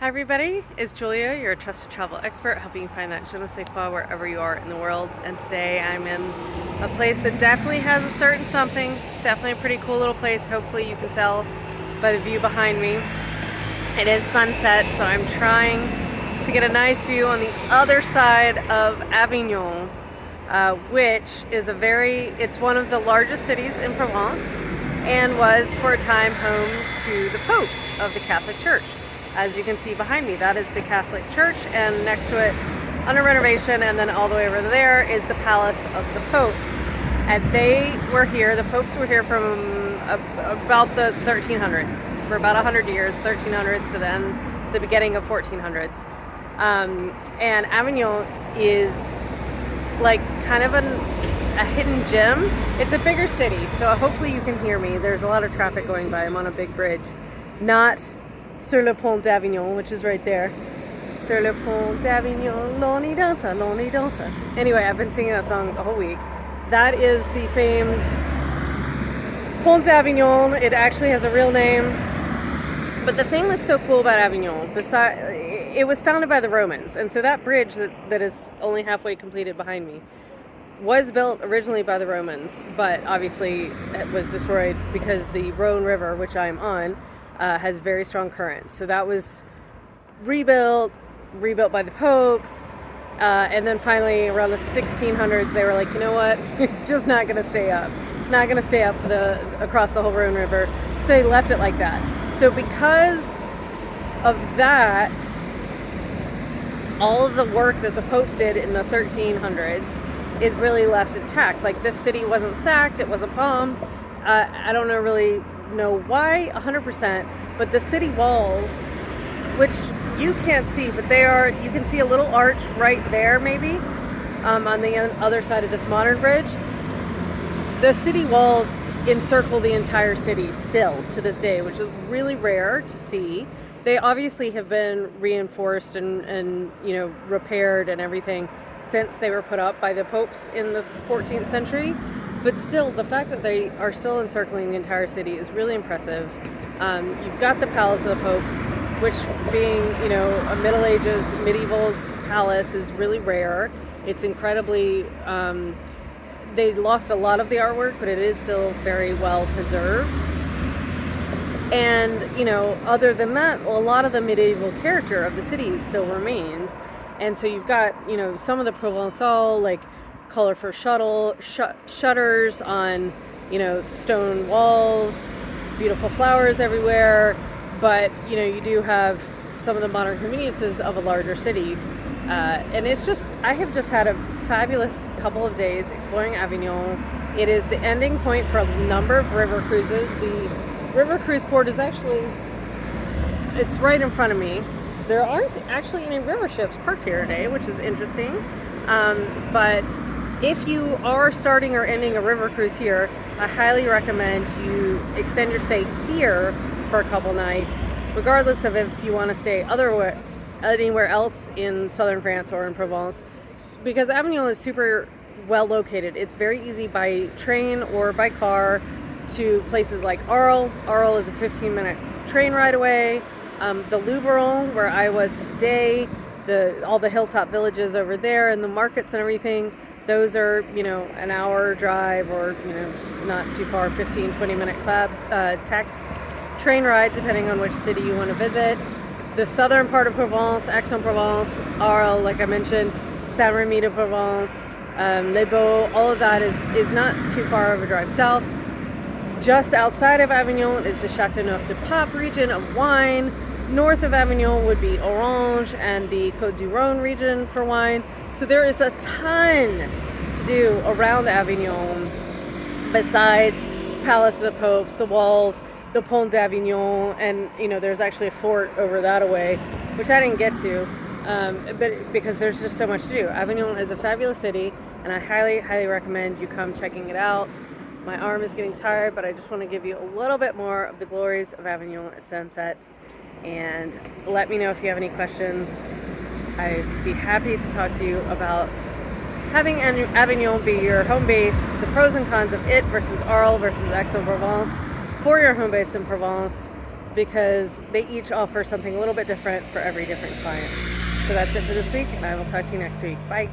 Hi everybody, it's Julia, your trusted travel expert, helping you find that je ne sais quoi wherever you are in the world. And today I'm in a place that definitely has a certain something. It's definitely a pretty cool little place. Hopefully you can tell by the view behind me. It is sunset, so I'm trying to get a nice view on the other side of Avignon, which is it's one of the largest cities in Provence and was for a time home to the popes of the Catholic Church. As you can see behind me, that is the Catholic Church, and next to it, under renovation, and then all the way over there is the Palace of the Popes. And the popes were here from about the 1300s, for about 100 years, 1300s to the beginning of 1400s. And Avignon is like kind of a hidden gem. It's a bigger city, so hopefully you can hear me. There's a lot of traffic going by. I'm on a big bridge. Not sur le pont d'Avignon, which is right there. Sur le pont d'Avignon, l'on y danse, l'on y danse. Anyway, I've been singing that song the whole week. That is the famed Pont d'Avignon. It actually has a real name. But the thing that's so cool about Avignon, it was founded by the Romans. And so that bridge that is only halfway completed behind me was built originally by the Romans, but obviously it was destroyed because the Rhone River, which I'm on, has very strong currents. So that was rebuilt by the popes, and then finally around the 1600s they were like, you know what, it's just not going to stay up. It's not going to stay up across the whole Rhone River. So they left it like that. So because of that, all of the work that the popes did in the 1300s is really left intact. Like, this city wasn't sacked, it wasn't bombed. I don't really know why 100%, but the city walls, which you can't see, but you can see a little arch right there maybe, on the other side of this modern bridge. The city walls encircle the entire city still to this day, which is really rare to see. They obviously have been reinforced and repaired and everything since they were put up by the popes in the 14th century. But still, the fact that they are still encircling the entire city is really impressive. You've got the Palace of the Popes, which, being, a Middle Ages medieval palace, is really rare. It's incredibly, they lost a lot of the artwork, but it is still very well preserved. And, other than that, a lot of the medieval character of the city still remains. And so you've got, some of the Provençal, like, colorful shutters on, stone walls, beautiful flowers everywhere. But, you do have some of the modern conveniences of a larger city. And I have just had a fabulous couple of days exploring Avignon. It is the ending point for a number of river cruises. The river cruise port is it's right in front of me. There aren't actually any river ships parked here today, which is interesting. But if you are starting or ending a river cruise here, I highly recommend you extend your stay here for a couple nights, regardless of if you want to stay anywhere else in southern France or in Provence, because Avignon is super well located. It's very easy by train or by car to places like Arles. Arles is a 15-minute train ride away. The Luberon, where I was today, all the hilltop villages over there and the markets and everything, those are, an hour drive or, just not too far, 15, 20-minute train ride, depending on which city you want to visit. The southern part of Provence, Aix-en-Provence, Arles, like I mentioned, Saint-Rémy-de-Provence, Les Baux, all of that is not too far of a drive south. Just outside of Avignon is the Châteauneuf-du-Pape region of wine. North of Avignon would be Orange and the Côte-du-Rhône region for wine. So there is a ton to do around Avignon besides Palace of the Popes, the walls, the Pont d'Avignon, and there's actually a fort over that away, which I didn't get to, but because there's just so much to do. Avignon is a fabulous city, and I highly, highly recommend you come checking it out. My arm is getting tired, but I just want to give you a little bit more of the glories of Avignon at sunset. And let me know if you have any questions. I'd be happy to talk to you about having Avignon be your home base, the pros and cons of it versus Arles versus Aix-en-Provence for your home base in Provence. because they each offer something a little bit different for every different client. So that's it for this week, and I will talk to you next week. Bye.